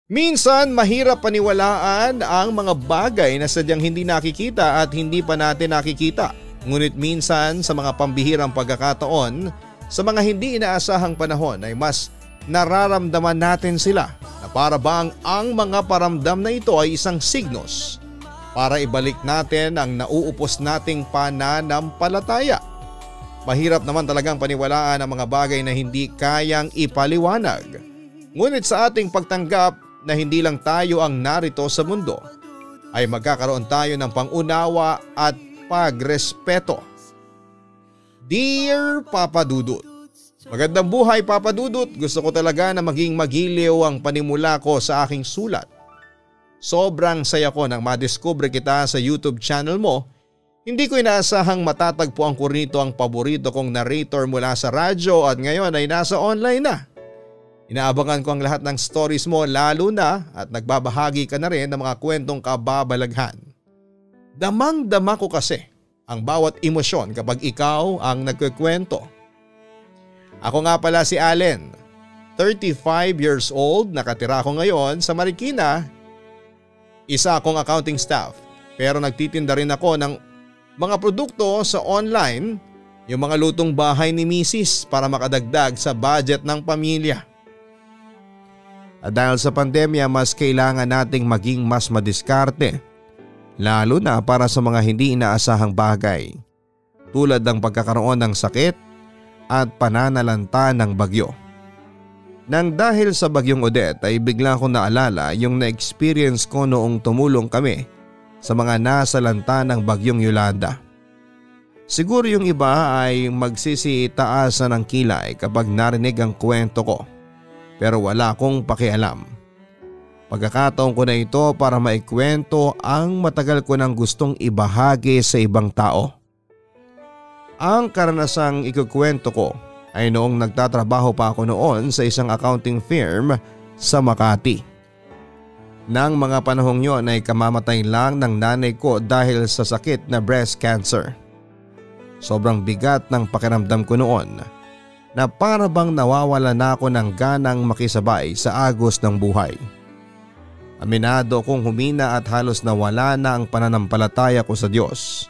Minsan mahirap paniwalaan ang mga bagay na sadyang hindi nakikita at hindi pa natin nakikita. Ngunit minsan sa mga pambihirang pagkakataon, sa mga hindi inaasahang panahon ay mas nararamdaman natin sila na para bang ang mga paramdam na ito ay isang signos para ibalik natin ang nauupos nating pananampalataya. Mahirap naman talagang paniwalaan ang mga bagay na hindi kayang ipaliwanag. Ngunit sa ating pagtanggap na hindi lang tayo ang narito sa mundo, ay magkakaroon tayo ng pangunawa at pagrespeto. Dear Papa Dudut, magandang buhay Papa Dudut. Gusto ko talaga na maging magiliw ang panimula ko sa aking sulat. Sobrang saya ko nang madiskubre kita sa YouTube channel mo. Hindi ko inaasahang matatagpuan ko rito ang paborito kong narrator mula sa radyo at ngayon ay nasa online na. Inaabangan ko ang lahat ng stories mo lalo na at nagbabahagi ka na rin ng mga kwentong kababalaghan. Damang-dama ko kasi ang bawat emosyon kapag ikaw ang nagkukwento. Ako nga pala si Allen, 35 years old, nakatira ako ngayon sa Marikina. Isa akong accounting staff pero nagtitinda rin ako ng mga produkto sa online, yung mga lutong bahay ni Mrs. para makadagdag sa budget ng pamilya. At dahil sa pandemya mas kailangan nating maging mas madiskarte, lalo na para sa mga hindi inaasahang bagay tulad ng pagkakaroon ng sakit at pananalanta ng bagyo. Nang dahil sa bagyong Odette ay bigla kong naalala yung na-experience ko noong tumulong kami sa mga nasalanta ng bagyong Yolanda. Siguro yung iba ay magsisitaasan ng kilay kapag narinig ang kwento ko. Pero wala akong pakialam. Pagkakataon ko na ito para maikwento ang matagal ko nang gustong ibahagi sa ibang tao. Ang karanasang ikukwento ko ay noong nagtatrabaho pa ako noon sa isang accounting firm sa Makati. Nang mga panahong yon ay kamamatay lang ng nanay ko dahil sa sakit na breast cancer. Sobrang bigat ng pakiramdam ko noon na para bang nawawala na ako ng ganang makisabay sa agos ng buhay. Aminado kong humina at halos nawala na ang pananampalataya ko sa Diyos.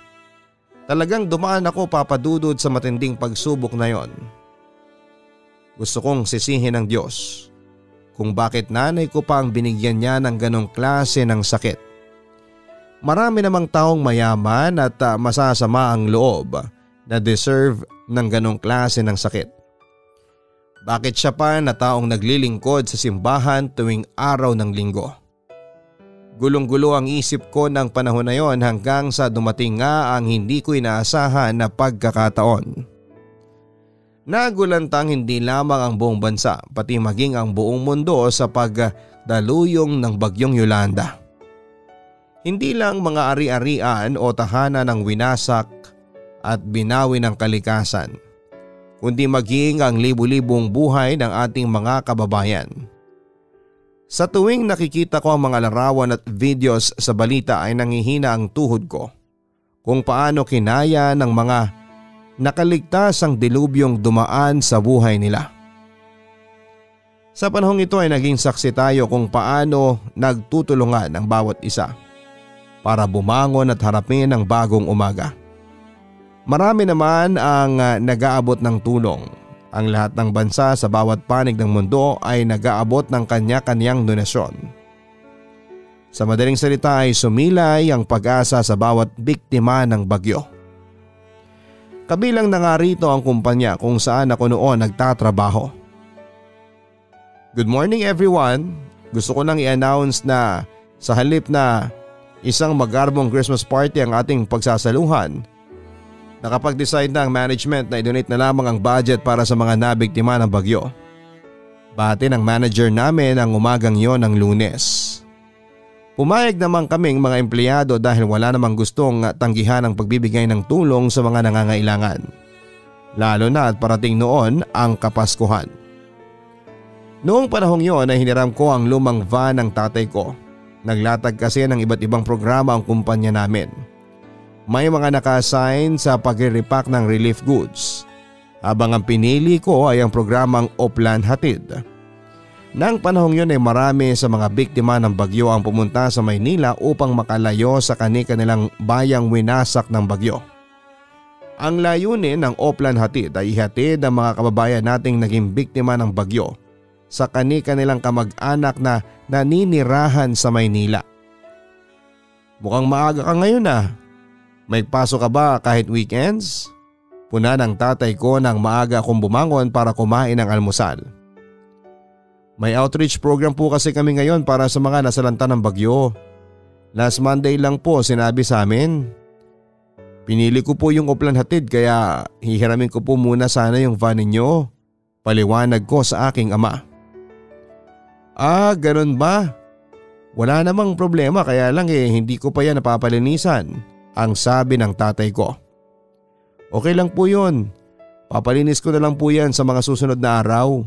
Talagang dumaan ako papadudod sa matinding pagsubok na yon. Gusto kong sisihin ng Diyos kung bakit nanay ko pa ang binigyan niya ng ganong klase ng sakit. Marami namang taong mayaman at masasama ang loob na deserve ng ganong klase ng sakit. Bakit siya pa na taong naglilingkod sa simbahan tuwing araw ng linggo? Gulong-gulo ang isip ko ng panahon na yon hanggang sa dumating nga ang hindi ko inaasahan na pagkakataon. Nagulantang hindi lamang ang buong bansa pati maging ang buong mundo sa pagdaluyong ng bagyong Yolanda. Hindi lang mga ari-arian o tahanan ang winasak at binawi ng kalikasan, kundi maging ang libu-libong buhay ng ating mga kababayan. Sa tuwing nakikita ko ang mga larawan at videos sa balita ay nangihina ang tuhod ko kung paano kinaya ng mga nakaligtas ang dilubyong dumaan sa buhay nila. Sa panahong ito ay naging saksi tayo kung paano nagtutulungan ang bawat isa para bumangon at harapin ang bagong umaga. Marami naman ang nag-aabot ng tulong. Ang lahat ng bansa sa bawat panig ng mundo ay nag-aabot ng kanya-kanyang donasyon. Sa madaling salita ay sumilay ang pag-asa sa bawat biktima ng bagyo. Kabilang na nga rito ang kumpanya kung saan ako noon nagtatrabaho. Good morning everyone. Gusto ko nang i-announce na sa halip na isang magarbong Christmas party ang ating pagsasaluhan, nakapag-decide na ang management na i-donate na lamang ang budget para sa mga nabiktima ng bagyo. Bati ng manager namin ang umagang yon ng Lunes. Pumayag naman kaming mga empleyado dahil wala namang gustong tanggihan ang pagbibigay ng tulong sa mga nangangailangan. Lalo na at parating noon ang Kapaskuhan. Noong panahong yon ay hiniram ko ang lumang van ng tatay ko. Naglatag kasi ng iba't ibang programa ang kumpanya namin. May mga naka-assign sa pagre-repack ng relief goods, habang ang pinili ko ay ang programang Oplan Hatid. Nang panahong yun ay marami sa mga biktima ng bagyo ang pumunta sa Maynila upang makalayo sa kani-kanilang bayang winasak ng bagyo. Ang layunin ng Oplan Hatid ay ihatid ang mga kababayan nating naging biktima ng bagyo sa kani-kanilang kamag-anak na naninirahan sa Maynila. Mukhang maaga ka ngayon ah. May pasok ka ba kahit weekends? Puna ng tatay ko nang maaga akong bumangon para kumain ng almusal. May outreach program po kasi kami ngayon para sa mga nasalanta ng bagyo. Last Monday lang po sinabi sa amin. Pinili ko po yung Oplan Hatid kaya hihiramin ko po muna sana yung van ninyo. Paliwanag ko sa aking ama. Ah, ganun ba? Wala namang problema kaya lang hindi ko pa yan napapalinisan, ang sabi ng tatay ko. Okay lang po yun. Papalinis ko na lang po yan sa mga susunod na araw.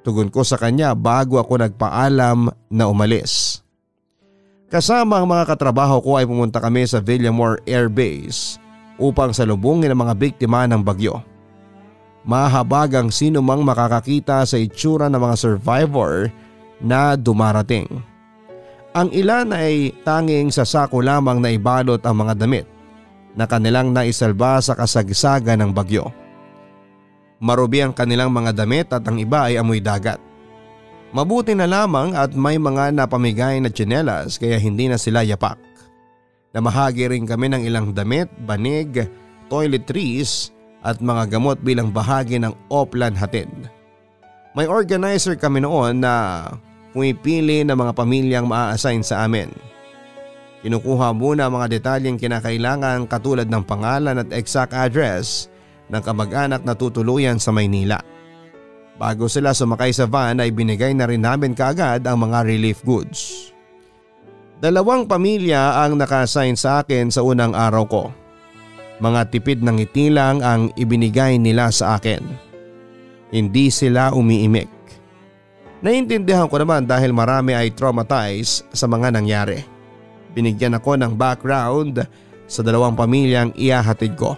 Tugon ko sa kanya bago ako nagpaalam na umalis. Kasama ang mga katrabaho ko ay pumunta kami sa Villamor Air Base upang salubungin ang mga biktima ng bagyo. Mahabagang sino mang makakakita sa itsura ng mga survivor na dumarating. Ang ilan ay tanging sa sako lamang na ibalot ang mga damit na kanilang naisalba sa kasagsagan ng bagyo. Marubi ang kanilang mga damit at ang iba ay amoy dagat. Mabuti na lamang at may mga napamigay na tsinelas kaya hindi na sila yapak. Namahagi rin kami ng ilang damit, banig, toiletries at mga gamot bilang bahagi ng Oplan Hatid. May organizer kami noon na pumipili ng mga pamilyang maa-assign sa amin. Kinukuha muna ang mga detalyeng kinakailangan katulad ng pangalan at exact address ng kamag-anak na tutuluyan sa Maynila. Bago sila sumakay sa van ay binigay na rin namin kaagad ang mga relief goods. 2 pamilya ang naka-assign sa akin sa unang araw ko. Mga tipid ng ngiti lang ang ibinigay nila sa akin. Hindi sila umiimik. Naiintindihan ko naman dahil marami ay traumatized sa mga nangyari. Binigyan ako ng background sa 2 pamilyang ihahatid ko.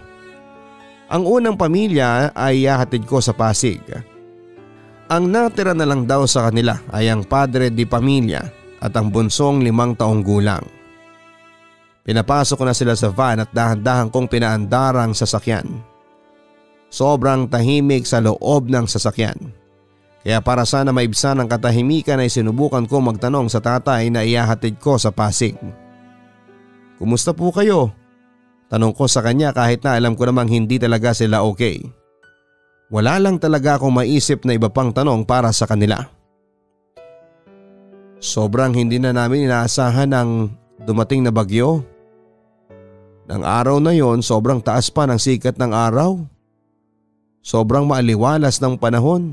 Ang unang pamilya ay ihahatid ko sa Pasig. Ang natira na lang daw sa kanila ay ang padre di pamilya at ang bunsong 5 taong gulang. Pinapasok ko na sila sa van at dahan-dahan kong pinaandarang sasakyan. Sobrang tahimik sa loob ng sasakyan. Kaya para sana maibsan ang katahimikan ay sinubukan ko magtanong sa tatay na ihahatid ko sa Pasig. Kumusta po kayo? Tanong ko sa kanya kahit na alam ko namang hindi talaga sila okay. Wala lang talaga akong maisip na iba pang tanong para sa kanila. Sobrang hindi na namin inaasahan ang dumating na bagyo. Nang araw na yon sobrang taas pa ng sikat ng araw. Sobrang maaliwalas ng panahon.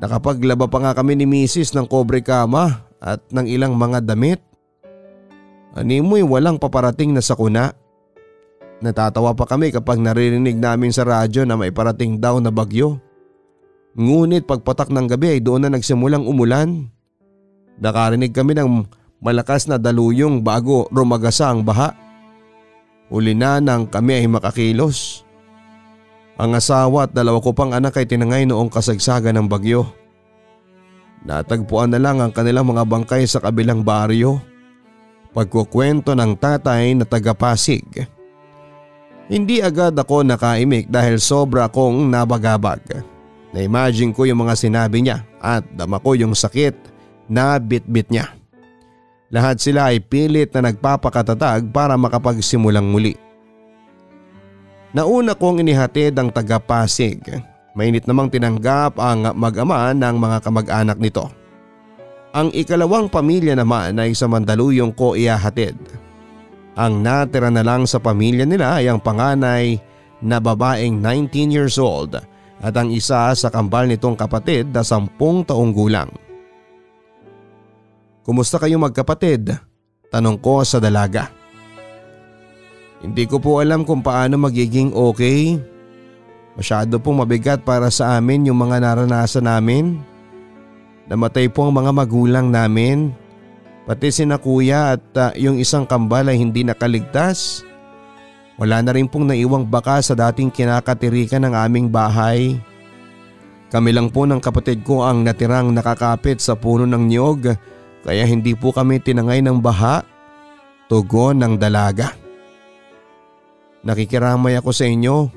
Nakapaglaba pa nga kami ni Mrs. ng kobre kama at ng ilang mga damit. Animoy walang paparating na sakuna. Natatawa pa kami kapag naririnig namin sa radyo na may parating daw na bagyo. Ngunit pagpatak ng gabi ay doon na nagsimulang umulan. Nakarinig kami ng malakas na daluyong bago rumagasa ang baha. Huli na nang kami ay makakilos. Ang asawa at 2 ko pang anak ay tinangay noong kasagsagan ng bagyo. Natagpuan na lang ang kanilang mga bangkay sa kabilang baryo. Pagkukwento ng tatay na taga Pasig. Hindi agad ako nakaimik dahil sobra kong nabagabag. Na-imagine ko yung mga sinabi niya at dama ko yung sakit na bit-bit niya. Lahat sila ay pilit na nagpapakatatag para makapagsimulang muli. Nauna kong inihatid ang taga Pasig. Mainit namang tinanggap ang mag-ama ng mga kamag-anak nito. Ang ikalawang pamilya naman ay sa Mandaluyong ko ihahatid. Ang natira na lang sa pamilya nila ay ang panganay na babaeng 19 years old at ang isa sa kambal nitong kapatid na 10 taong gulang. Kumusta kayo magkapatid? Tanong ko sa dalaga. Hindi ko po alam kung paano magiging okay. Masyado pong mabigat para sa amin yung mga naranasan namin. Namatay po ang mga magulang namin. Pati sina kuya at yung isang kambal ay hindi nakaligtas. Wala na rin pong naiwang baka sa dating kinakatirikan ng aming bahay. Kami lang po ng kapatid ko ang natirang nakakapit sa puno ng niyog kaya hindi po kami tinangay ng baha, tugon ng dalaga. Nakikiramay ako sa inyo.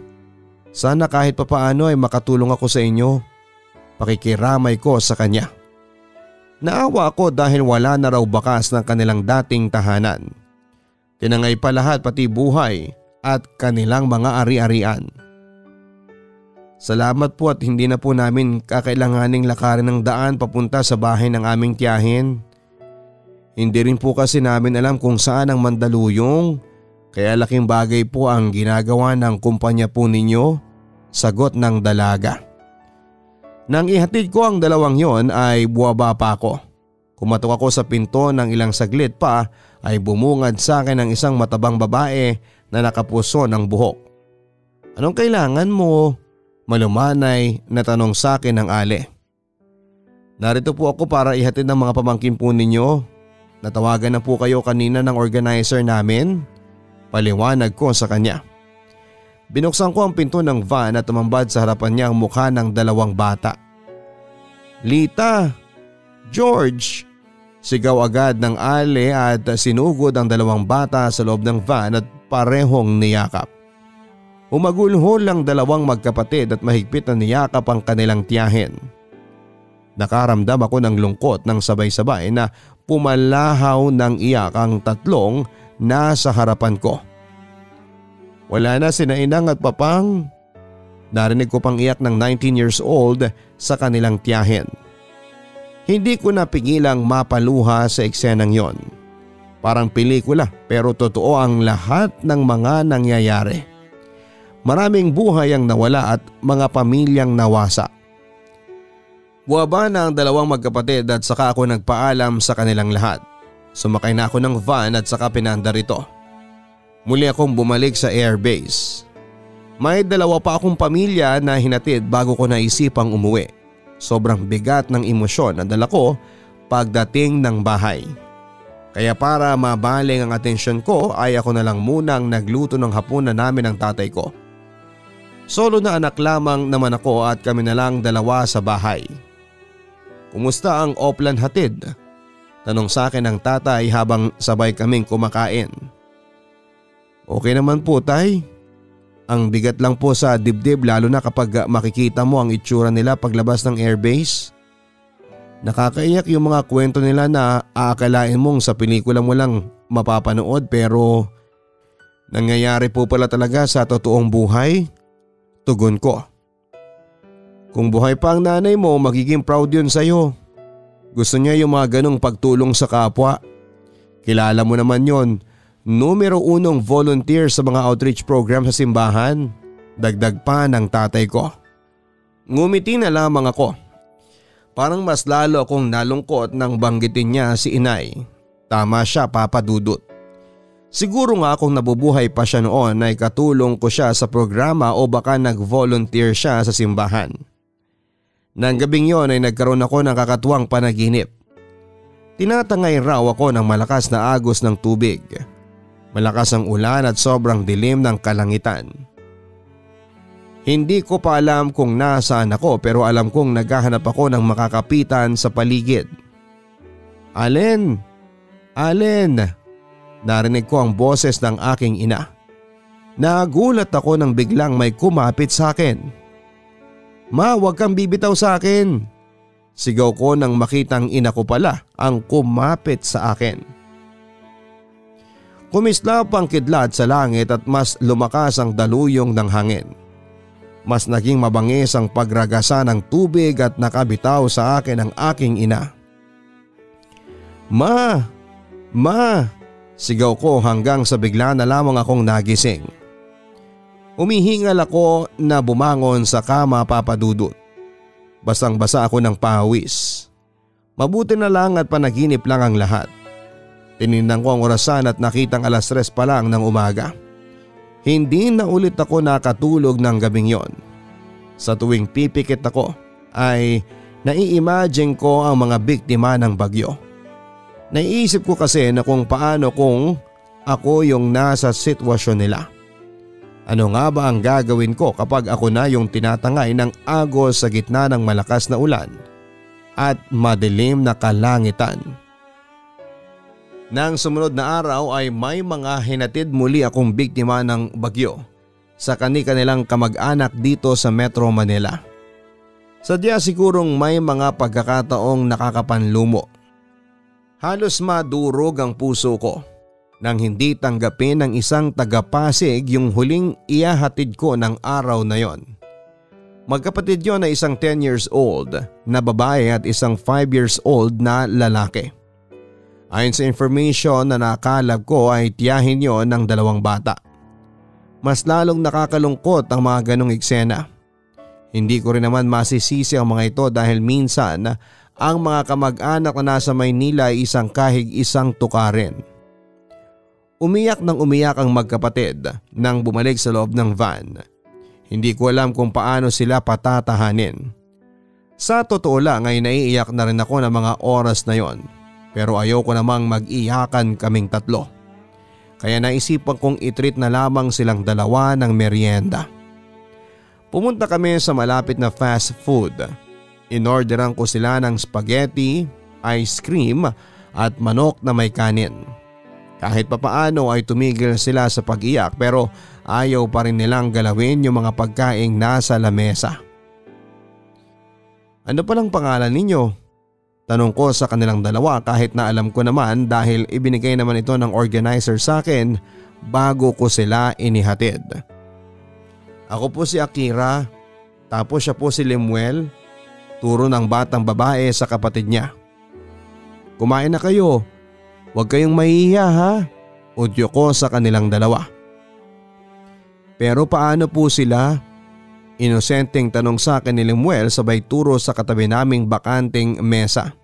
Sana kahit papaano ay makatulong ako sa inyo. Pakikiramay ko sa kanya. Naawa ako dahil wala na raw bakas ng kanilang dating tahanan. Tinangay pa lahat pati buhay at kanilang mga ari-arian. Salamat po at hindi na po namin kakailanganing lakarin ng daan papunta sa bahay ng aming tiyahin. Hindi rin po kasi namin alam kung saan ang Mandaluyong, kaya laking bagay po ang ginagawa ng kumpanya po ninyo, sagot ng dalaga. Nang ihatid ko ang dalawang yon ay buwaba pa ako. Kumatok ako sa pinto ng ilang saglit pa ay bumungad sa akin ang isang matabang babae na nakapuso ng buhok. Anong kailangan mo? Malumanay na tanong sa akin ng ale. Narito po ako para ihatid ng mga pamangkin po ninyo. Natawagan na po kayo kanina ng organizer namin. Paliwanag ko sa kanya. Binuksan ko ang pinto ng van at tumambad sa harapan niya ang mukha ng dalawang bata. Lita! George! Sigaw agad ng ale at sinugod ang dalawang bata sa loob ng van at parehong niyakap. Umagulhol ang dalawang magkapatid at mahigpit na niyakap ang kanilang tiyahin. Nakaramdam ako ng lungkot ng sabay-sabay na pumalahaw ng iyak ang tatlong nasa harapan ko. Wala na sina inang at papang. Narinig ko pang iyak ng 19 years old sa kanilang tiyahin. Hindi ko napigilang mapaluha sa eksenang yon. Parang pelikula pero totoo ang lahat ng mga nangyayari. Maraming buhay ang nawala at mga pamilyang nawasa. Buwaba na ang dalawang magkapatid at saka ako nagpaalam sa kanilang lahat. Sumakay na ako ng van at saka pinandar ito. Muli akong bumalik sa airbase. May dalawa pa akong pamilya na hinatid bago ko naisipang umuwi. Sobrang bigat ng emosyon na dala ko pagdating ng bahay. Kaya para mabaling ang atensyon ko ay ako na lang munang nagluto ng hapunan namin ng tatay ko. Solo na anak lamang naman ako at kami na lang dalawa sa bahay. Kumusta ang Oplan hatid? Tanong sa akin ng tatay habang sabay kaming kumakain. Okay naman po tay. Ang bigat lang po sa dibdib lalo na kapag makikita mo ang itsura nila paglabas ng airbase. Nakakaiyak yung mga kwento nila na aakalain mong sa pelikula mo lang mapapanood pero nangyayari po pala talaga sa totoong buhay. Tugon ko. Kung buhay pa ang nanay mo magiging proud yun sa'yo. Gusto niya yung mga ganong pagtulong sa kapwa. Kilala mo naman yon. Numero 1 volunteer sa mga outreach program sa simbahan. Dagdag pa ng tatay ko. Ngumiti na lamang ako. Parang mas lalo akong nalungkot nang banggitin niya si inay. Tama siya Papa Dudut. Siguro nga kung nabubuhay pa siya noon ay katulong ko siya sa programa o baka nag-volunteer siya sa simbahan. Nang gabing yon ay nagkaroon ako ng kakatuwang panaginip. Tinatangay raw ako ng malakas na agos ng tubig. Malakas ang ulan at sobrang dilim ng kalangitan. Hindi ko pa alam kung nasaan ako pero alam kong naghahanap ako ng makakapitan sa paligid. Allen! Allen! Narinig ko ang boses ng aking ina. Nagulat ako nang biglang may kumapit sa akin. Ma, huwag kang bibitaw sa akin. Sigaw ko nang makitang ina ko pala ang kumapit sa akin. Kumislap ang kidlat sa langit at mas lumakas ang daluyong ng hangin. Mas naging mabangis ang pagragasa ng tubig at nakabitaw sa akin ang aking ina. Ma! Ma! Sigaw ko hanggang sa bigla na lamang akong nagising. Umihingal ako na bumangon sa kama Papa Dudut. Basang-basa ako ng pawis. Mabuti na lang at panaginip lang ang lahat. Tinignan ko ang orasan at nakitang 3:00 pa lang ng umaga. Hindi na ulit ako nakatulog ng gabing yon. Sa tuwing pipikit ako ay nai-imagine ko ang mga biktima ng bagyo. Naiisip ko kasi na kung paano kung ako yung nasa sitwasyon nila. Ano nga ba ang gagawin ko kapag ako na yung tinatangay ng agos sa gitna ng malakas na ulan at madilim na kalangitan? Nang sumunod na araw ay may mga hinatid muli akong biktima ng bagyo sa kanilang kamag-anak dito sa Metro Manila. Sadya sigurong may mga pagkakataong nakakapanlumo. Halos madurog ang puso ko nang hindi tanggapin ng isang taga-Pasig yung huling ihahatid ko ng araw na yon. Magkapatid yon na isang 10 years old na babae at isang 5 years old na lalaki. Ayon sa information na nakalap ko ay tiyahin yon ng 2 bata. Mas lalong nakakalungkot ang mga ganong eksena. Hindi ko rin naman masisisi ang mga ito dahil minsan ang mga kamag-anak na nasa Maynila ay isang kahig isang tukarin. Umiyak ng umiyak ang magkapatid nang bumalik sa loob ng van. Hindi ko alam kung paano sila patatahanin. Sa totoo lang ay naiiyak na rin ako ng mga oras na yon, pero ayoko namang mag-iyakan kaming 3. Kaya naisipan kong itreat na lamang silang 2 ng merienda. Pumunta kami sa malapit na fast food. Inorderan ko sila ng spaghetti, ice cream at manok na may kanin. Kahit papaano ay tumigil sila sa pag-iyak pero ayaw pa rin nilang galawin yung mga pagkaing nasa lamesa. Ano palang pangalan ninyo? Tanong ko sa kanilang 2 kahit na alam ko naman dahil ibinigay naman ito ng organizer sa akin bago ko sila inihatid. Ako po si Akira, tapos siya po si Lemuel, turo ng batang babae sa kapatid niya. Kumain na kayo. Huwag kayong mahihiya ha, udyo ko sa kanilang 2. Pero paano po sila? Inosenteng tanong sa akin ni Lemuel sabay turo sa katabi naming bakanting mesa.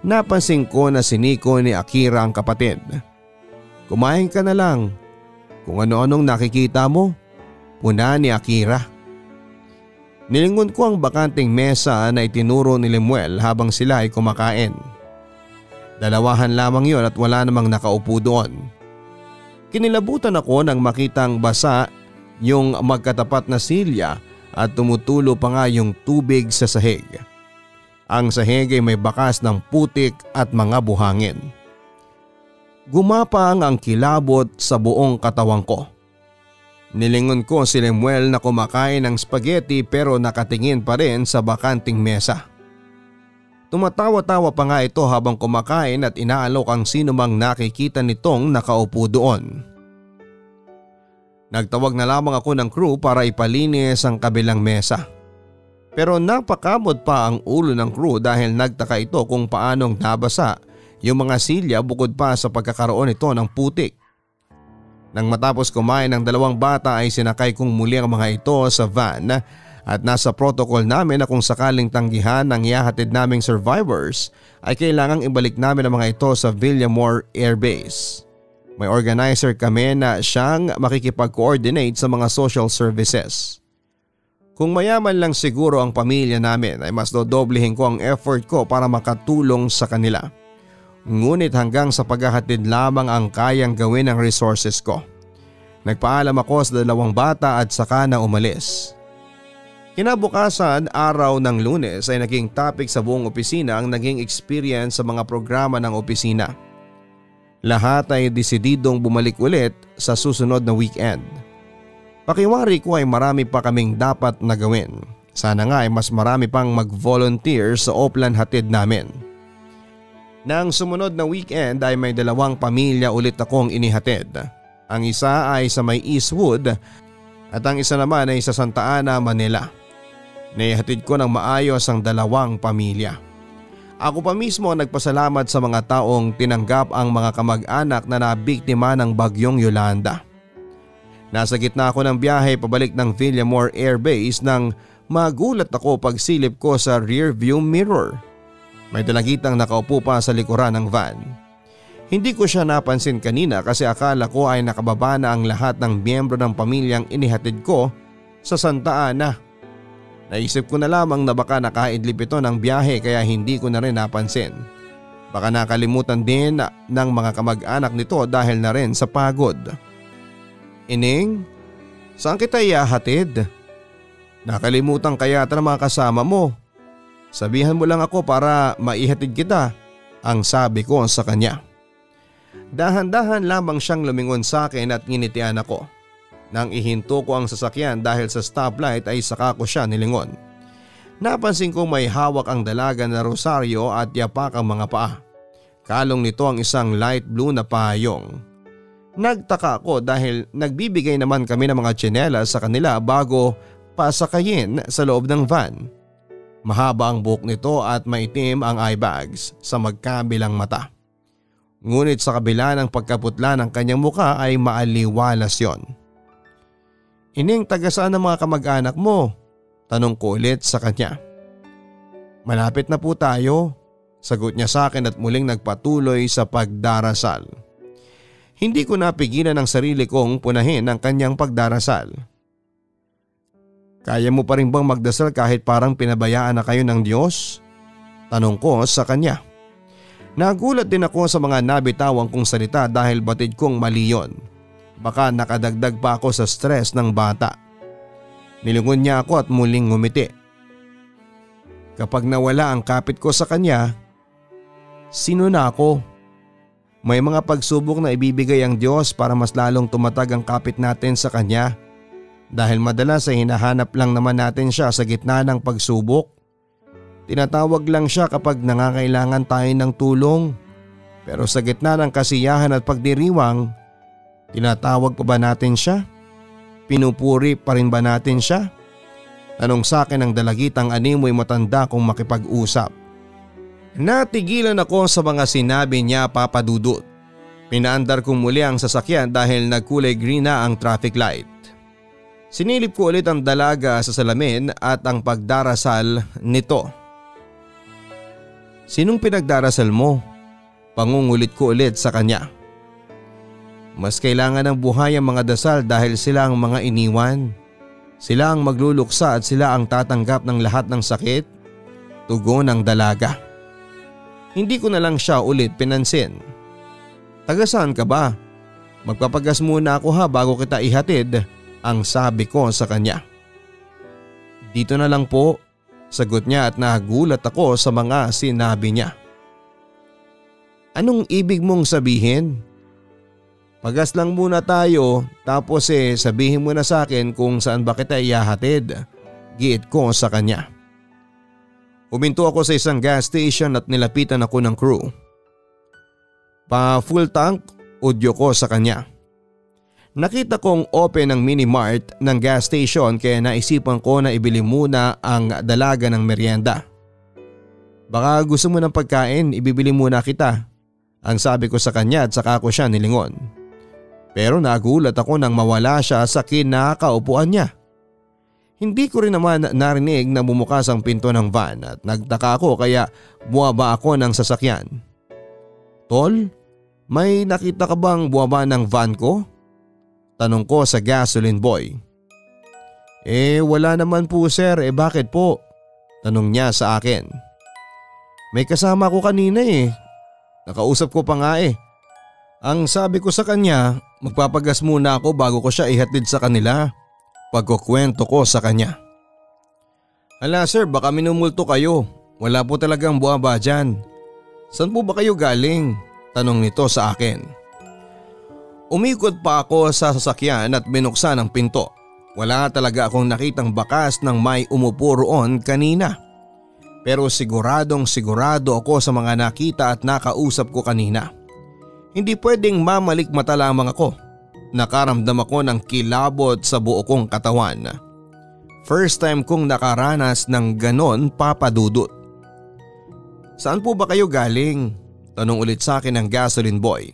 Napansin ko na siniko ni Akira ang kapatid. Kumain ka na lang. Kung ano-anong nakikita mo, puna ni Akira. Nilingon ko ang bakanting mesa na itinuro ni Lemuel habang sila ay kumakain. 2 lamang yon at wala namang nakaupo doon. Kinilabutan ako nang makitang basa yung magkatapat na silya at tumutulo pa nga yung tubig sa sahig. Ang sahig ay may bakas ng putik at mga buhangin. Gumapang ang kilabot sa buong katawan ko. Nilingon ko si Lemuel na kumakain ng spaghetti pero nakatingin pa rin sa bakanting mesa. Tumatawa-tawa pa nga ito habang kumakain at inaalok ang sinumang nakikita nitong nakaupo doon. Nagtawag na lamang ako ng crew para ipalinis ang kabilang mesa. Pero napakamot pa ang ulo ng crew dahil nagtaka ito kung paanong nabasa yung mga silya bukod pa sa pagkakaroon ito ng putik. Nang matapos kumain ng 2 bata ay sinakay kong muli ang mga ito sa van at nasa protocol namin na kung sakaling tanggihan ng ihahatid naming survivors ay kailangang ibalik namin ang mga ito sa Villamor Air Base. May organizer kami na siyang makikipag-coordinate sa mga social services. Kung mayaman lang siguro ang pamilya namin ay mas dodoblehin ko ang effort ko para makatulong sa kanila. Ngunit hanggang sa paghahatid lamang ang kayang gawin ng resources ko. Nagpaalam ako sa 2 bata at saka na umalis. Kinabukasan, araw ng Lunes ay naging topic sa buong opisina ang naging experience sa mga programa ng opisina. Lahat ay desididong bumalik ulit sa susunod na weekend. Pakiwari ko ay marami pa kaming dapat na gawin. Sana nga ay mas marami pang mag-volunteer sa Oplan hatid namin. Nang sumunod na weekend ay may 2 pamilya ulit akong inihatid. Ang isa ay sa may Eastwood at ang isa naman ay sa Santa Ana, Manila. Naihatid ko ng maayos ang 2 pamilya. Ako pa mismo nagpasalamat sa mga taong tinanggap ang mga kamag-anak na nabiktima ng bagyong Yolanda. Nasa gitna ako ng biyahe pabalik ng Villamor Air Base nang magulat ako pagsilip ko sa rear view mirror. May dalagitang nakaupo pa sa likuran ng van. Hindi ko siya napansin kanina kasi akala ko ay nakababa na ang lahat ng miyembro ng pamilyang inihatid ko sa Santa Ana. Naisip ko na lamang na baka nakaidlip ito ng biyahe kaya hindi ko na rin napansin. Baka nakalimutan din ng mga kamag-anak nito dahil na rin sa pagod. Ining, Saan kita ihahatid? Nakalimutan kaya ng mga kasama mo? Sabihan mo lang ako para maihatid kita, ang sabi ko sa kanya. Dahan-dahan lamang siyang lumingon sa akin at nginitian ako. Nang ihinto ko ang sasakyan dahil sa stoplight ay saka ko siya nilingon. Napansin kong may hawak ang dalaga na rosaryo at yapak ang mga paa. Kalong nito ang isang light blue na payong. Nagtaka ako dahil nagbibigay naman kami ng mga tsinelas sa kanila bago pasakayin sa loob ng van. Mahaba ang buhok nito at maitim ang eye bags sa magkabilang mata. Ngunit sa kabila ng pagkaputla ng kanyang muka ay maaliwalas yon. Ining, taga saan ang mga kamag-anak mo? Tanong ko ulit sa kanya. Malapit na po tayo, sagot niya sa akin at muling nagpatuloy sa pagdarasal. Hindi ko napigilan ang sarili kong punahin ang kanyang pagdarasal. Kaya mo pa rin bang magdasal kahit parang pinabayaan na kayo ng Diyos? Tanong ko sa kanya. Nagulat din ako sa mga nabitawang kong salita dahil batid kong mali yon. Baka nakadagdag pa ako sa stress ng bata. Nilingon niya ako at muling ngumiti. Kapag nawala ang kapit ko sa kanya, sino na ako? May mga pagsubok na ibibigay ang Diyos para mas lalong tumatag ang kapit natin sa kanya. Dahil madalas ay hinahanap lang naman natin siya sa gitna ng pagsubok. Tinatawag lang siya kapag nangangailangan tayo ng tulong. Pero sa gitna ng kasiyahan at pagdiriwang, tinatawag pa ba natin siya? Pinupuri pa rin ba natin siya? Tanong sa akin ng dalagitang animoy matanda kong makipag-usap. Natigilan ako sa mga sinabi niya, Papa Dudut. Pinaandar kong muli ang sasakyan dahil nagkulay green na ang traffic light. Sinilip ko ulit ang dalaga sa salamin at ang pagdarasal nito. Sinong pinagdarasal mo? Pangungulit ko ulit sa kanya. Mas kailangan ng buhay ang mga dasal dahil sila ang mga iniwan. Sila ang magluluksa at sila ang tatanggap ng lahat ng sakit. Tugon ng dalaga. Hindi ko na lang siya ulit pinansin. Taga saan ka ba? Magpapagas muna ako ha bago kita ihatid, ang sabi ko sa kanya. Dito na lang po, sagot niya at nagulat ako sa mga sinabi niya. Anong ibig mong sabihin? Pagas lang muna tayo tapos sabihin mo na sa akin kung saan ba kita ihahatid, giit ko sa kanya. Huminto ako sa isang gas station at nilapitan ako ng crew. Pa full tank, udyo ko sa kanya. Nakita kong open ang mini mart ng gas station kaya naisipan ko na ibili muna ang dalaga ng merienda. Baka gusto mo ng pagkain, ibibili muna kita, ang sabi ko sa kanya at saka ko siya nilingon. Pero nagulat ako nang mawala siya sa kinakaupuan niya. Hindi ko rin naman narinig na bumukas ang pinto ng van at nagtaka ako kaya buwaba ako ng sasakyan. Tol, may nakita ka bang buwaba ng van ko? Tanong ko sa gasoline boy. Wala naman po sir, bakit po? Tanong niya sa akin. May kasama ko kanina Nakausap ko pa nga Ang sabi ko sa kanya, magpapagas muna ako bago ko siya ihatid sa kanila. Pagkukwento ko sa kanya. Hala sir, baka minumulto kayo. Wala po talagang buwaba dyan. Saan po ba kayo galing? Tanong nito sa akin. Umikot pa ako sa sasakyan at binuksan ang pinto. Wala talaga akong nakitang bakas ng may umupo roon kanina. Pero siguradong sigurado ako sa mga nakita at nakausap ko kanina. Hindi pwedeng mamalik mata lamang ako. Nakaramdam ako ng kilabot sa buo kong katawan. First time kong nakaranas ng ganon, Papa Dudut. Saan po ba kayo galing? Tanong ulit sa akin ng gasoline boy.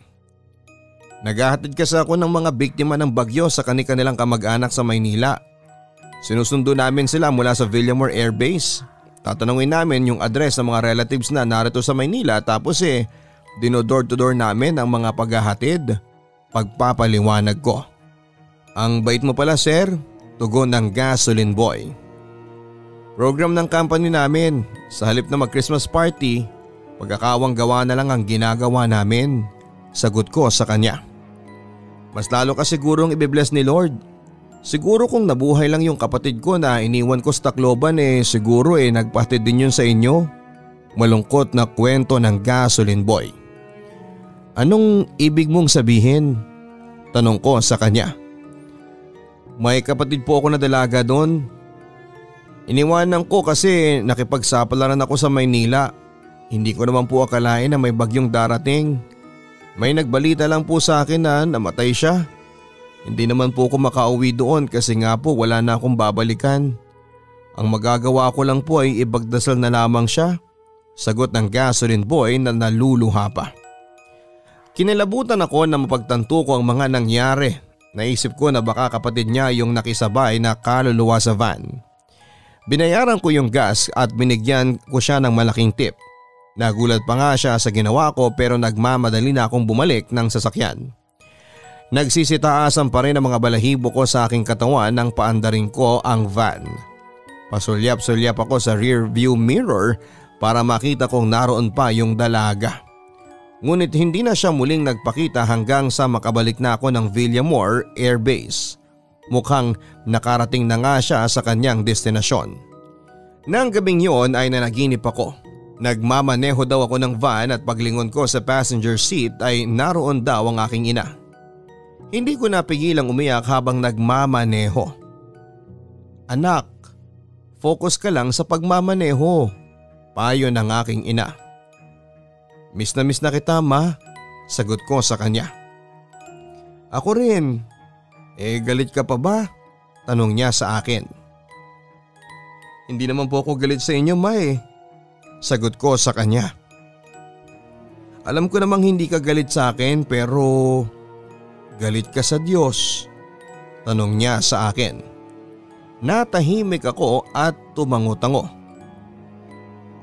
Naghahatid kasi ako ng mga biktima ng bagyo sa kanilang kamag-anak sa Maynila. Sinusundo namin sila mula sa Villamor Air Base. Tatanungin namin yung address ng mga relatives na narito sa Maynila tapos dino-door to door namin ang mga paghahatid. Pagpapaliwanag ko. Ang bait mo pala sir, tugon ng gasoline boy. Program ng company namin, sa halip na mag-Christmas party, pagkakawang gawa na lang ang ginagawa namin. Sagot ko sa kanya. Mas lalo ka sigurong ibe-bless ni Lord. Siguro kung nabuhay lang yung kapatid ko na iniwan ko sa Tacloban siguro nagpahatid din yun sa inyo. Malungkot na kwento ng gasoline boy. Anong ibig mong sabihin? Tanong ko sa kanya. May kapatid po ako na dalaga doon. Iniwanan ko kasi nakipagsapalaran ako sa Maynila. Hindi ko naman po akalain na may bagyong darating. May nagbalita lang po sa akin na namatay siya. Hindi naman po ako makauwi doon kasi nga po wala na akong babalikan. Ang magagawa ko lang po ay ipagdasal na lamang siya. Sagot ng gasoline boy na naluluha pa. Kinilabutan ako na mapagtanto ko ang mga nangyari. Naisip ko na baka kapatid niya yung nakisabay na kaluluwa sa van. Binayaran ko yung gas at binigyan ko siya ng malaking tip. Nagulat pa nga siya sa ginawa ko pero nagmamadali na akong bumalik ng sasakyan. Nagsisitaasan pa rin ang mga balahibo ko sa aking katawan nang paandarin ko ang van. Pasulyap-sulyap ako sa rear view mirror para makita kong naroon pa yung dalaga. Ngunit hindi na siya muling nagpakita hanggang sa makabalik na ako ng Villamor Air Base. Mukhang nakarating na nga siya sa kanyang destinasyon. Nang gabing yun ay nanaginip ako. Nagmamaneho daw ako ng van at paglingon ko sa passenger seat ay naroon daw ang aking ina. Hindi ko napigilang umiyak habang nagmamaneho. Anak, focus ka lang sa pagmamaneho. Payo ng aking ina. Miss na kita ma, sagot ko sa kanya. Ako rin. Galit ka pa ba? Tanong niya sa akin. Hindi naman po ako galit sa inyo ma sagot ko sa kanya. Alam ko namang hindi ka galit sa akin pero galit ka sa Diyos? Tanong niya sa akin. Natahimik ako at tumango-tango.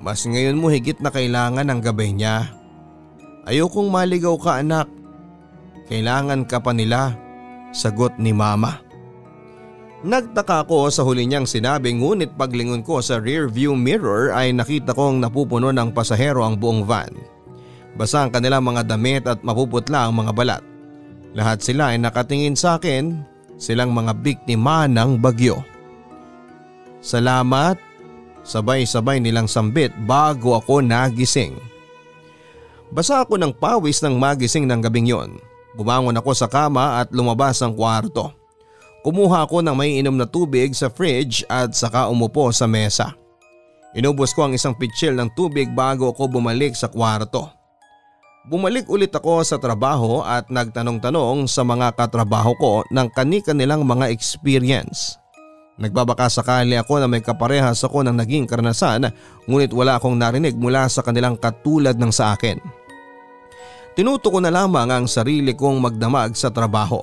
Mas ngayon mo higit na kailangan ang gabay niya. Ayokong maligaw ka anak. Kailangan ka pa nila, sagot ni mama. Nagtaka ako sa huli niyang sinabi ngunit paglingon ko sa rear view mirror ay nakita kong napupuno ng pasahero ang buong van. Basa ang kanilang mga damit at mapuputla ang mga balat. Lahat sila ay nakatingin sa akin, silang mga biktima ng bagyo. Salamat, sabay-sabay nilang sambit bago ako nagising. Basa ako ng pawis nang magising ng gabing yon. Bumangon ako sa kama at lumabas ng kwarto. Kumuha ako ng may inom na tubig sa fridge at saka umupo sa mesa. Inubos ko ang isang pitsil ng tubig bago ako bumalik sa kwarto. Bumalik ulit ako sa trabaho at nagtanong-tanong sa mga katrabaho ko ng kani-kanilang mga experience. Nagbabaka sakali ako na may kaparehas ako ng naging karanasan ngunit wala akong narinig mula sa kanilang katulad ng sa akin. Tinuto ko na lamang ang sarili kong magdamag sa trabaho.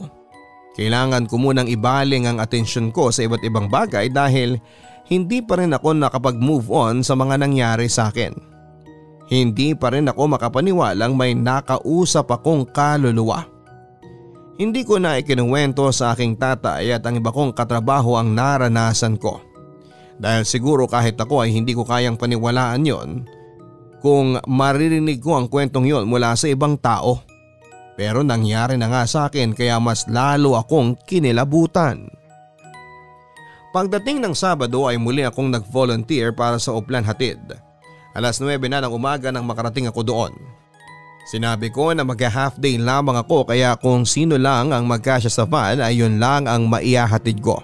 Kailangan ko munang ibaling ang atensyon ko sa iba't ibang bagay dahil hindi pa rin ako nakapag-move on sa mga nangyari sa akin. Hindi pa rin ako makapaniwalang may nakausap akong kaluluwa. Hindi ko na ikinuwento sa aking tatay at ang iba kong katrabaho ang naranasan ko. Dahil siguro kahit ako ay hindi ko kayang paniwalaan yon kung maririnig ko ang kwentong yon mula sa ibang tao. Pero nangyari na nga sa akin kaya mas lalo akong kinilabutan. Pagdating ng Sabado ay muli akong nag-volunteer para sa Oplan Hatid. 9:00 na ng umaga nang makarating ako doon. Sinabi ko na mag-half day lamang ako kaya kung sino lang ang magkasya sa van ay yun lang ang maihahatid ko.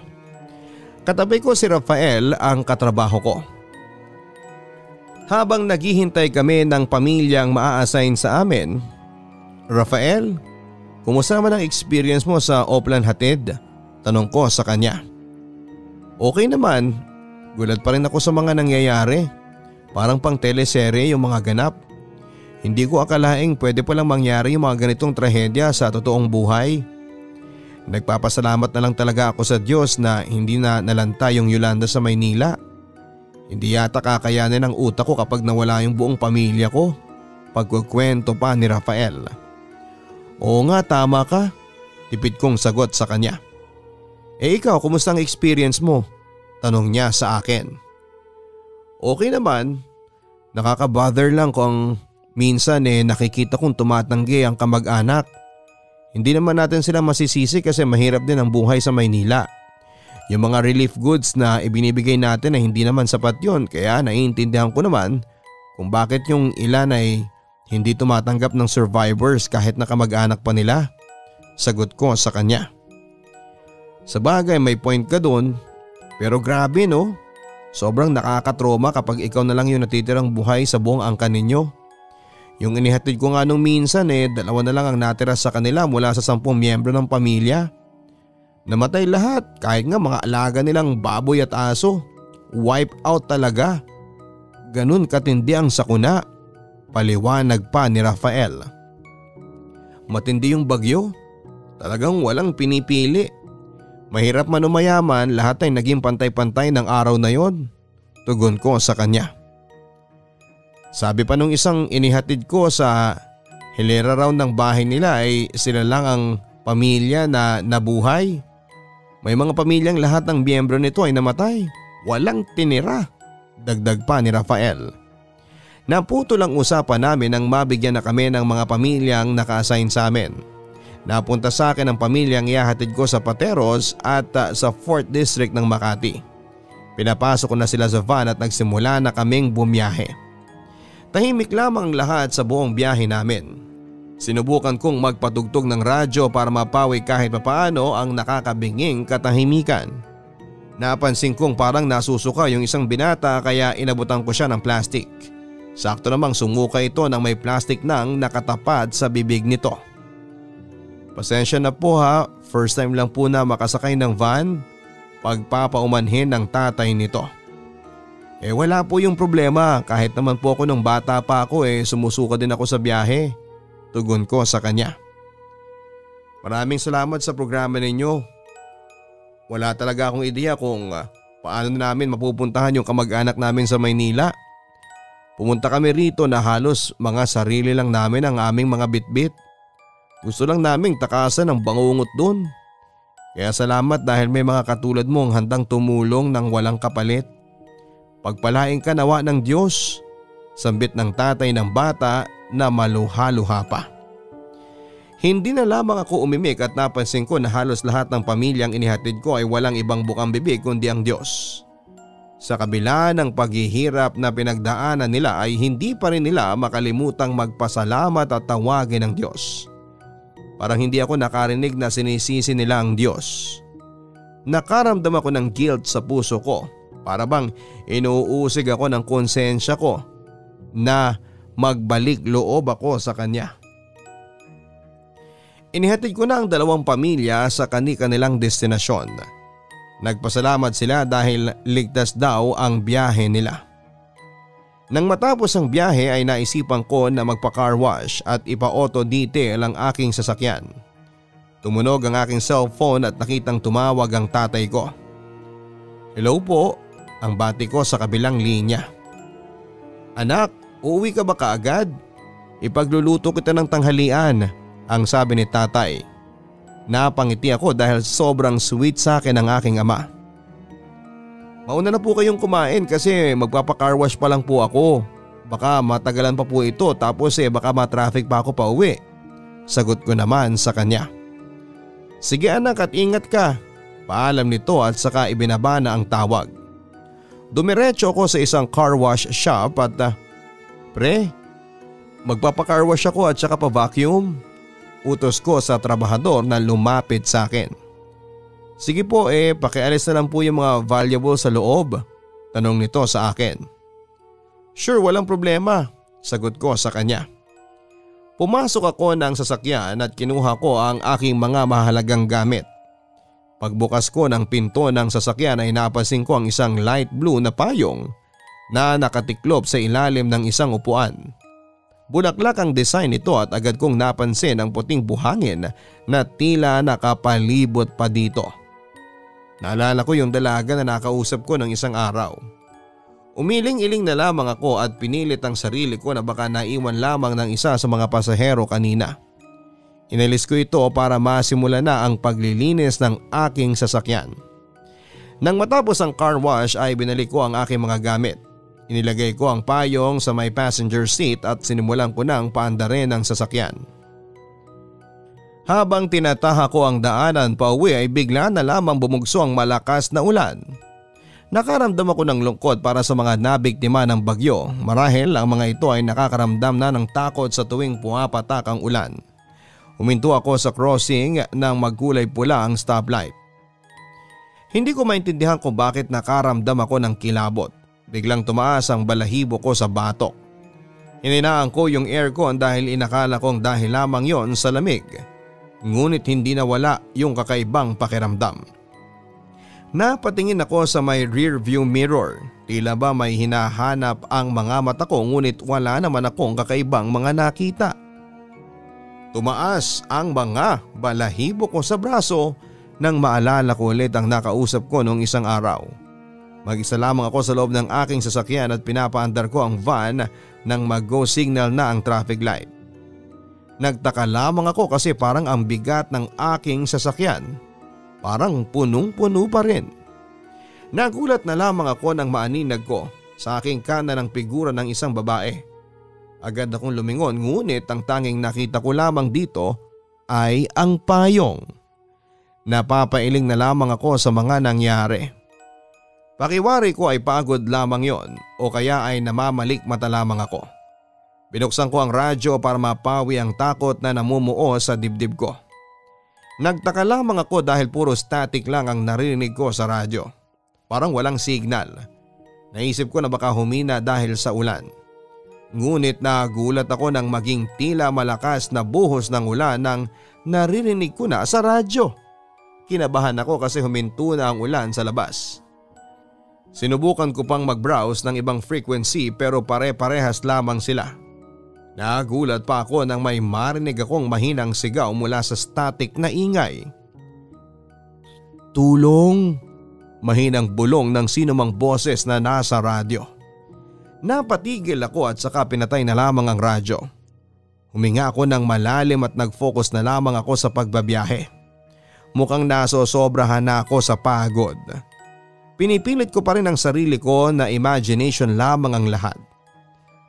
Katabi ko si Rafael ang katrabaho ko. Habang naghihintay kami ng pamilyang maa-assign sa amin, Rafael, kumusta naman ang experience mo sa Oplan Hatid? Tanong ko sa kanya. Okay naman, gulat pa rin ako sa mga nangyayari. Parang pang teleserye yung mga ganap. Hindi ko akalaing pwede palang mangyari yung mga ganitong trahedya sa totoong buhay. Nagpapasalamat na lang talaga ako sa Diyos na hindi na nalanta yung Yolanda sa Maynila. Hindi yata kakayanin ng utak ko kapag nawala yung buong pamilya ko. Pagkukwento pa ni Rafael. Oo nga, tama ka. Tipid kong sagot sa kanya. Ikaw, kumusta ang experience mo? Tanong niya sa akin. Okay naman. Nakaka-bother lang kung minsan nakikita kong tumatanggi ang kamag-anak. Hindi naman natin sila masisisi kasi mahirap din ang buhay sa Maynila. Yung mga relief goods na ibinibigay natin ay hindi naman sapat yon, kaya naiintindihan ko naman kung bakit yung ilan ay hindi tumatanggap ng survivors kahit na kamag-anak pa nila. Sagot ko sa kanya. Sabagay may point ka doon, pero grabe no, sobrang nakakatroma kapag ikaw na lang yung natitirang buhay sa buong angkan ninyo. Yung inihatid ko nga nung minsan 2 na lang ang natira sa kanila mula sa 10 miyembro ng pamilya. Namatay lahat, kahit nga mga alaga nilang baboy at aso. Wipe out talaga. Ganun katindi ang sakuna. Paliwanag pa ni Rafael. Matindi yung bagyo. Talagang walang pinipili. Mahirap man o mayaman, lahat ay naging pantay-pantay ng araw na yon. Tugon ko sa kanya. Sabi pa nung isang inihatid ko sa hilera raw ng bahay nila ay sila lang ang pamilya na nabuhay. May mga pamilyang lahat ng miyembro nito ay namatay. Walang tinira. Dagdag pa ni Rafael. Naputo lang usapan namin nang mabigyan na kami ng mga pamilyang naka-assign sa amin. Napunta sa akin ang pamilyang ihahatid ko sa Pateros at sa 4th District ng Makati. Pinapasok ko na sila sa van at nagsimula na kaming bumiyahe. Tahimik lamang lahat sa buong biyahe namin. Sinubukan kong magpatugtog ng radyo para mapawi kahit papaano ang nakakabinging katahimikan. Napansin kong parang nasusuka yung isang binata kaya inabutan ko siya ng plastic. Sakto namang sumuka ito nang may plastic nang nakatapat sa bibig nito. Pasensya na po ha, first time lang po na makasakay ng van. Pagpapaumanhin ng tatay nito. Wala po yung problema, kahit naman po ako nung bata pa ako sumusuka din ako sa biyahe. Tugon ko sa kanya. Maraming salamat sa programa ninyo. Wala talaga akong ideya kung paano namin mapupuntahan yung kamag-anak namin sa Maynila. Pumunta kami rito na halos mga sarili lang namin ang aming mga bitbit. Gusto lang naming takasan ang bangungot doon. Kaya salamat dahil may mga katulad mo ang handang tumulong ng walang kapalit. Pagpalain ka nawa ng Diyos. Sambit ng tatay ng bata na maluha-luha pa. Hindi na lamang ako umimik at napansin ko na halos lahat ng pamilyang inihatid ko ay walang ibang bukang bibig kundi ang Diyos. Sa kabila ng paghihirap na pinagdaanan nila ay hindi pa rin nila makalimutang magpasalamat at tawagin ang Diyos. Parang hindi ako nakarinig na sinisisi nila ang Diyos. Nakaramdam ako ng guilt sa puso ko. Para bang inuusig ako ng konsensya ko na magbalik loob ako sa kanya. Inihatid ko na ang 2 pamilya sa kani-kanilang destinasyon. Nagpasalamat sila dahil ligtas daw ang biyahe nila. Nang matapos ang biyahe ay naisipan ko na magpa-car wash at ipa-auto detail ang aking sasakyan. Tumunog ang aking cellphone at nakitang tumawag ang tatay ko. Hello po, ang bati ko sa kabilang linya. Anak, uuwi ka ba kaagad? Ipagluluto kita ng tanghalian, ang sabi ni tatay. Napangiti ako dahil sobrang sweet sa akin ang aking ama. Mauna na po kayong kumain kasi magpapa-car wash pa lang po ako. Baka matagalan pa po ito tapos baka ma-traffic pa ako pa uwi. Sagot ko naman sa kanya. Sige anak at ingat ka. Paalam nito at saka ibinaba na ang tawag. Dumiretso ako sa isang car wash shop at pre, magpapa-car wash ako at saka pa-vacuum. Utos ko sa trabahador na lumapit sa akin. Sige po pakialis na lang po yung mga valuables sa loob. Tanong nito sa akin. Sure, walang problema. Sagot ko sa kanya. Pumasok ako ng sasakyan at kinuha ko ang aking mga mahalagang gamit. Pagbukas ko ng pinto ng sasakyan ay napansin ko ang isang light blue na payong na nakatiklop sa ilalim ng isang upuan. Bulaklak ang design nito at agad kong napansin ang puting buhangin na tila nakapalibot pa dito. Naalala ko yung dalaga na nakausap ko ng isang araw. Umiling-iling na lamang ako at pinilit ang sarili ko na baka naiwan lamang ng isa sa mga pasahero kanina. Inalis ko ito para masimula na ang paglilinis ng aking sasakyan. Nang matapos ang car wash ay binalik ko ang aking mga gamit. Inilagay ko ang payong sa may passenger seat at sinimulan ko nang paandarin ang sasakyan. Habang tinataha ko ang daanan pa uwi ay bigla na lamang bumugso ang malakas na ulan. Nakaramdam ako ng lungkot para sa mga nabiktima ng bagyo marahil ang mga ito ay nakakaramdam na ng takot sa tuwing pumapatak ang ulan. Huminto ako sa crossing nang magkulay pula ang stoplight. Hindi ko maintindihan kung bakit nakaramdam ako ng kilabot. Biglang tumaas ang balahibo ko sa batok. Hininaan ko yung aircon dahil inakala kong dahil lamang yon sa lamig. Ngunit hindi nawala yung kakaibang pakiramdam. Napatingin ako sa may rear view mirror. Tila ba may hinahanap ang mga mata ko ngunit wala naman akong kakaibang mga nakita. Tumaas ang mga balahibo ko sa braso nang maalala ko ulit ang nakausap ko noong isang araw. Mag-isa lamang ako sa loob ng aking sasakyan at pinapaandar ko ang van nang mag-go signal na ang traffic light. Nagtaka lamang ako kasi parang ang bigat ng aking sasakyan. Parang punong-puno pa rin. Nagulat na lamang ako nang maaninag ko sa aking kanan ng figura ng isang babae. Agad akong lumingon ngunit ang tanging nakita ko lamang dito ay ang payong. Napapailing na lamang ako sa mga nangyari. Pakiwari ko ay pagod lamang yon o kaya ay namamalik mata lamang ako. Binuksan ko ang radyo para mapawi ang takot na namumuo sa dibdib ko. Nagtaka lamang ako dahil puro static lang ang narinig ko sa radyo. Parang walang signal. Naisip ko na baka humina dahil sa ulan. Ngunit nagulat ako nang maging tila malakas na buhos ng ulan nang naririnig ko na sa radyo. Kinabahan ako kasi huminto na ang ulan sa labas. Sinubukan ko pang mag-browse ng ibang frequency pero pare-parehas lamang sila. Nagulat pa ako nang may marinig akong mahinang sigaw mula sa static na ingay. Tulong! Mahinang bulong ng sinumang boses na nasa radyo. Napatigil ako at saka pinatay na lamang ang radyo. Huminga ako ng malalim at nag-focus na lamang ako sa pagbabiyahe. Mukhang nasosobrahan na ako sa pagod. Pinipilit ko pa rin ang sarili ko na imagination lamang ang lahat.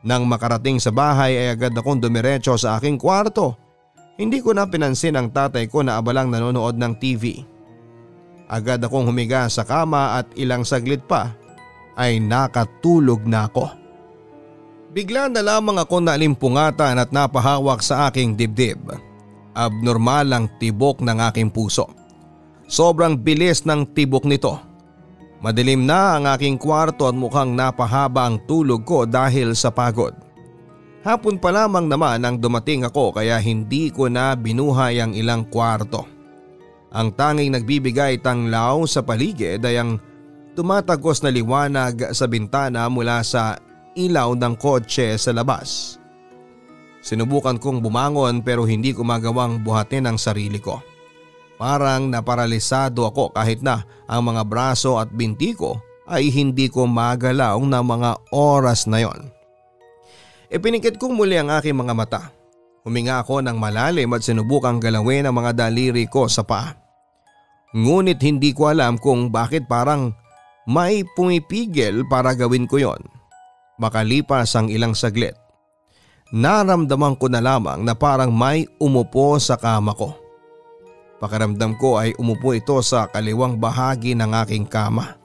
Nang makarating sa bahay ay agad akong dumiretso sa aking kwarto. Hindi ko na pinansin ang tatay ko na abalang nanonood ng TV. Agad akong humiga sa kama at ilang saglit pa ay nakatulog na ako. Bigla na lamang ako nalimpungatan at napahawak sa aking dibdib. Abnormal ang tibok ng aking puso. Sobrang bilis ng tibok nito. Madilim na ang aking kwarto at mukhang napahaba ang tulog ko dahil sa pagod. Hapon pa lamang naman nang dumating ako kaya hindi ko na binuhay ang ilang kwarto. Ang tanging nagbibigay tanglaw sa paligid ay ang tumatagos na liwanag sa bintana mula sa ilaw ng kotse sa labas. Sinubukan kong bumangon pero hindi ko magawang buhatin ang sarili ko. Parang naparalisado ako kahit na ang mga braso at binti ko ay hindi ko magalaw na mga oras na yon. Ipinikit kong muli ang aking mga mata. Huminga ako ng malalim at sinubukang galawin ang mga daliri ko sa paa. Ngunit hindi ko alam kung bakit parang may pumipigil para gawin ko yon. Makalipas ang ilang saglit, naramdaman ko na lamang na parang may umupo sa kama ko. Pakiramdam ko ay umupo ito sa kaliwang bahagi ng aking kama.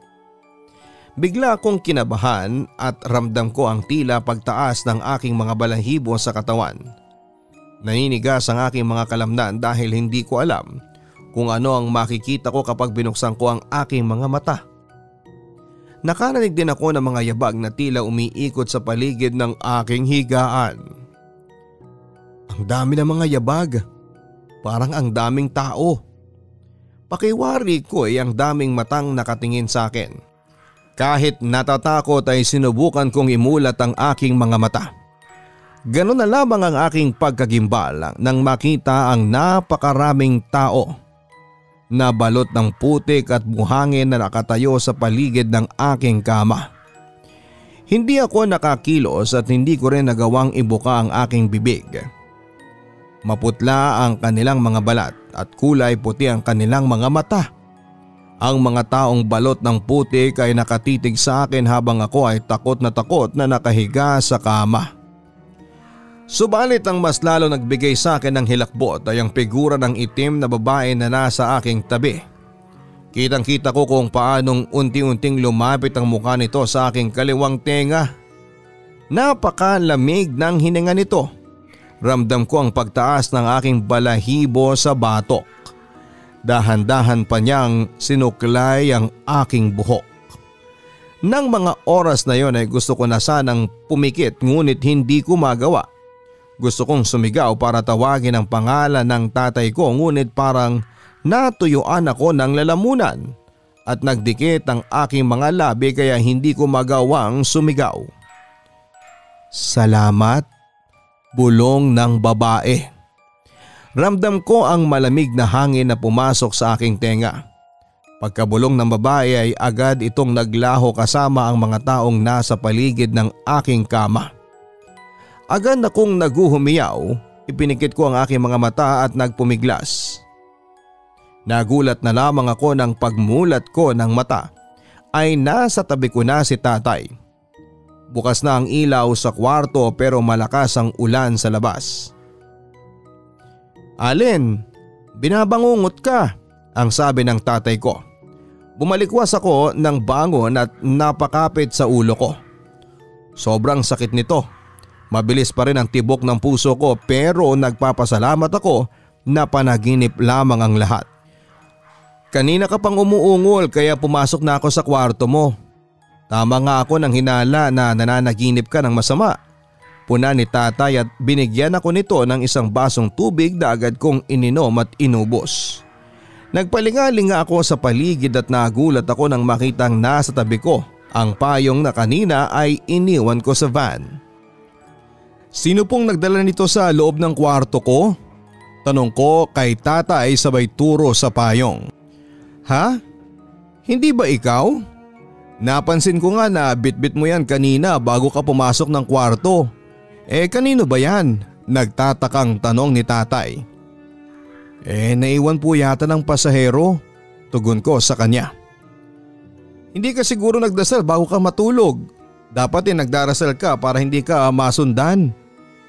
Bigla akong kinabahan at ramdam ko ang tila pagtaas ng aking mga balahibo sa katawan. Naninigas ang aking mga kalamnan dahil hindi ko alam kung ano ang makikita ko kapag binuksan ko ang aking mga mata. Nakarinig din ako ng mga yabag na tila umiikot sa paligid ng aking higaan. Ang dami ng mga yabag. Parang ang daming tao. Pakiwari ko ay ang daming matang nakatingin sa akin. Kahit natatakot ay sinubukan kong imulat ang aking mga mata. Ganun na lamang ang aking pagkagimbal nang makita ang napakaraming tao na balot ng putik at buhangin na nakatayo sa paligid ng aking kama. Hindi ako nakakilos at hindi ko rin nagawang ibuka ang aking bibig. Maputla ang kanilang mga balat at kulay puti ang kanilang mga mata. Ang mga taong balot ng putik ay nakatitig sa akin habang ako ay takot na nakahiga sa kama. Subalit ang mas lalo nagbigay sa akin ng hilakbot ay ang figura ng itim na babae na nasa aking tabi. Kitang-kita ko kung paanong unti-unting lumapit ang mukha nito sa aking kaliwang tenga. Napakalamig ng hininga nito. Ramdam ko ang pagtaas ng aking balahibo sa batok. Dahan-dahan pa niyang sinuklay ang aking buhok. Nang mga oras na yon ay gusto ko na sanang pumikit ngunit hindi ko magawa. Gusto kong sumigaw para tawagin ang pangalan ng tatay ko ngunit parang natuyuan ako ng lalamunan at nagdikit ang aking mga labi kaya hindi ko magawang sumigaw. Salamat, bulong ng babae. Ramdam ko ang malamig na hangin na pumasok sa aking tenga. Pagkabulong ng babae ay agad itong naglaho kasama ang mga taong nasa paligid ng aking kama. Agad akong naguhumiyaw, ipinikit ko ang aking mga mata at nagpumiglas. Nagulat na lamang ako nang pagmulat ko ng mata ay nasa tabi ko na si tatay. Bukas na ang ilaw sa kwarto pero malakas ang ulan sa labas. Alin, binabangungot ka, ang sabi ng tatay ko. Bumalikwas ako ng bangon at napakapit sa ulo ko. Sobrang sakit nito. Mabilis pa rin ang tibok ng puso ko pero nagpapasalamat ako na panaginip lamang ang lahat. Kanina ka pang umuungol kaya pumasok na ako sa kwarto mo. Tama nga ako nang hinala na nananaginip ka ng masama. Puna ni tatay at binigyan ako nito ng isang basong tubig na agad kong ininom at inubos. Nagpalingalinga ako sa paligid at nagulat ako nang makitang nasa tabi ko ang payong na kanina ay iniwan ko sa van. Sino pong nagdala nito sa loob ng kwarto ko? Tanong ko kay tatay sabay turo sa payong. Ha? Hindi ba ikaw? Napansin ko nga na bitbit mo yan kanina bago ka pumasok ng kwarto. Kanino ba yan? Nagtatakang tanong ni tatay. Naiwan po yata ng pasahero. Tugon ko sa kanya. Hindi ka siguro nagdasal bago ka matulog. Dapat nagdarasal ka para hindi ka masundan.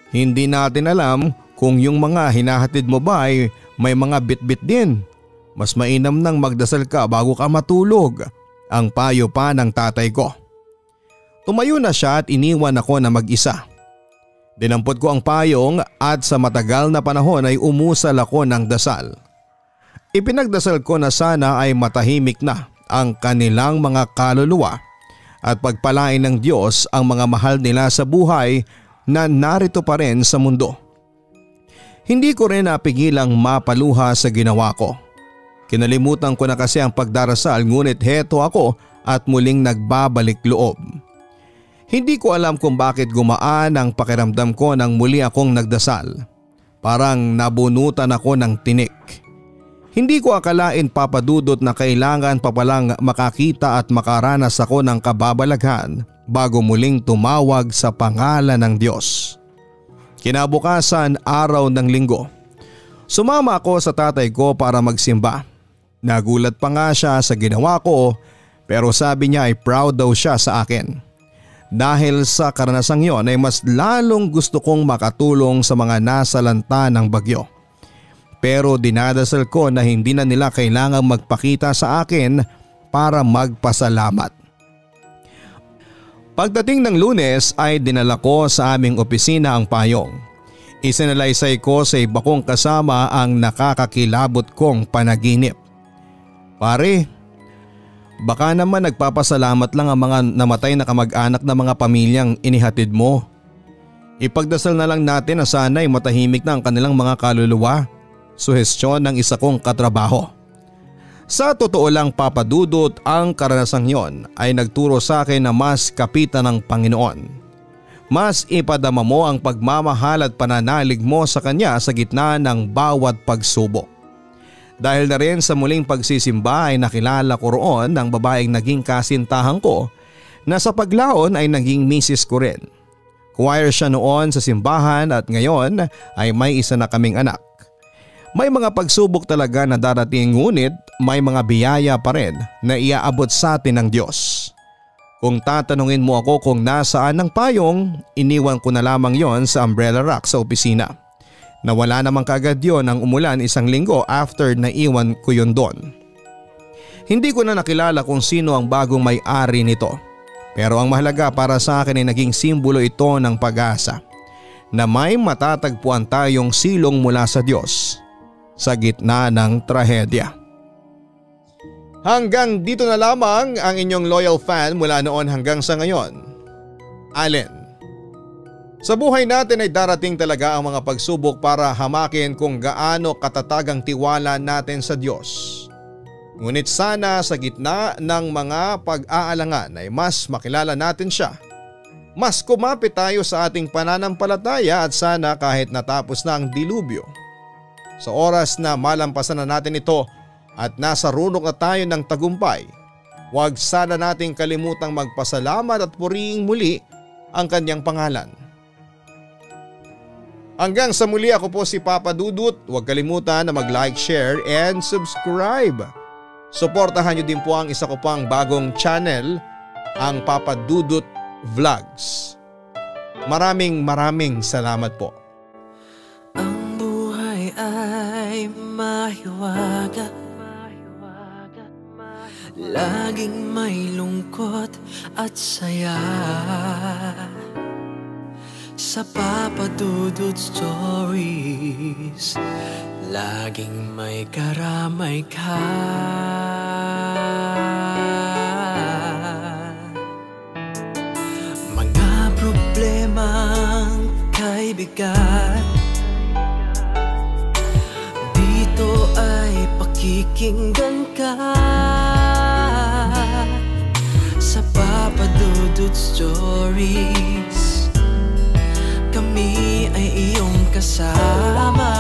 Hindi natin alam kung yung mga hinahatid mo ba ay may mga bitbit din. Mas mainam nang magdasal ka bago ka matulog. Ang payo pa ng tatay ko. Tumayo na siya at iniwan ako na mag-isa. Dinampot ko ang payong at sa matagal na panahon ay umusal ako ng dasal. Ipinagdasal ko na sana ay matahimik na ang kanilang mga kaluluwa at pagpalain ng Diyos ang mga mahal nila sa buhay na narito pa rin sa mundo. Hindi ko rin napigilang mapaluha sa ginawa ko. Kinalimutan ko na kasi ang pagdarasal ngunit heto ako at muling nagbabalik loob. Hindi ko alam kung bakit gumaan ang pakiramdam ko nang muli akong nagdasal. Parang nabunutan ako ng tinik. Hindi ko akalain papadudot na kailangan pa palang makakita at makaranas ako ng kababalaghan bago muling tumawag sa pangalan ng Diyos. Kinabukasan araw ng linggo. Sumama ako sa tatay ko para magsimba. Nagulat pa nga siya sa ginawa ko pero sabi niya ay proud daw siya sa akin. Dahil sa karanasang yon ay mas lalong gusto kong makatulong sa mga nasalanta ng bagyo. Pero dinadasal ko na hindi na nila kailangang magpakita sa akin para magpasalamat. Pagdating ng Lunes ay dinala ko sa aming opisina ang payong. Isinalaysay ko sa iba kong kasama ang nakakakilabot kong panaginip. Pare, baka naman nagpapasalamat lang ang mga namatay na kamag-anak na mga pamilyang inihatid mo. Ipagdasal na lang natin na sana'y matahimik na ang kanilang mga kaluluwa. Suhestyon ng isa kong katrabaho. Sa totoo lang papadudot ang karanasang yon ay nagturo sa akin na mas kapitan ng Panginoon. Mas ipadama mo ang pagmamahal at pananalig mo sa Kanya sa gitna ng bawat pagsubok. Dahil na rin sa muling pagsisimba ay nakilala ko roon ang babaeng naging kasintahan ko na sa paglaon ay naging misis ko rin. Choir siya noon sa simbahan at ngayon ay may isa na kaming anak. May mga pagsubok talaga na darating ngunit may mga biyaya pa rin na iaabot sa atin ng Diyos. Kung tatanungin mo ako kung nasaan ang payong, iniwan ko na lamang yon sa umbrella rack sa opisina. Nawala namang kagad yon ang umulan 1 linggo after na iwan ko yon doon. Hindi ko na nakilala kung sino ang bagong may-ari nito. Pero ang mahalaga para sa akin ay naging simbolo ito ng pag-asa na may matatagpuan tayong silong mula sa Diyos sa gitna ng trahedya. Hanggang dito na lamang ang inyong loyal fan mula noon hanggang sa ngayon, Allen. Sa buhay natin ay darating talaga ang mga pagsubok para hamakin kung gaano katatag ang tiwala natin sa Diyos. Ngunit sana sa gitna ng mga pag-aalangan ay mas makilala natin siya. Mas kumapit tayo sa ating pananampalataya at sana kahit natapos na ang dilubyo. Sa oras na malampasan na natin ito, at nasa runok na tayo ng tagumpay, huwag sana nating kalimutang magpasalamat at puriing muli ang kanyang pangalan. Hanggang sa muli, ako po si Papa Dudut. Huwag kalimutan na mag-like, share and subscribe. Suportahan niyo din po ang isa ko pang bagong channel, ang Papa Dudut Vlogs. Maraming salamat po. Ang buhay ay mahiwaga, laging may lungkot at saya. Sa Papa Dudut Stories, laging may karamay ka. Mga problemang kay bigat, dito ay pakikinggan ka. Sa Papa Dudut Stories, kami ay iyong kasama.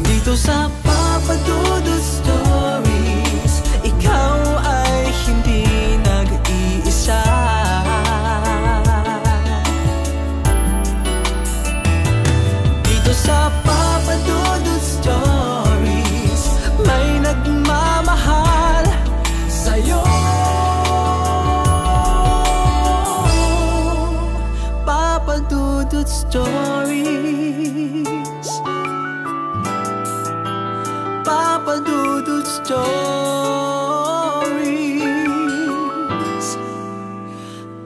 Dito sa Papa Dudut Stories, ikaw ay hindi nag-iisa. Dito sa Papa Dudut Stories, may nagmamahal sa'yo. Papa Dudut Stories, Papa Dudut Stories,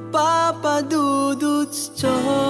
Papa Dudut Stories.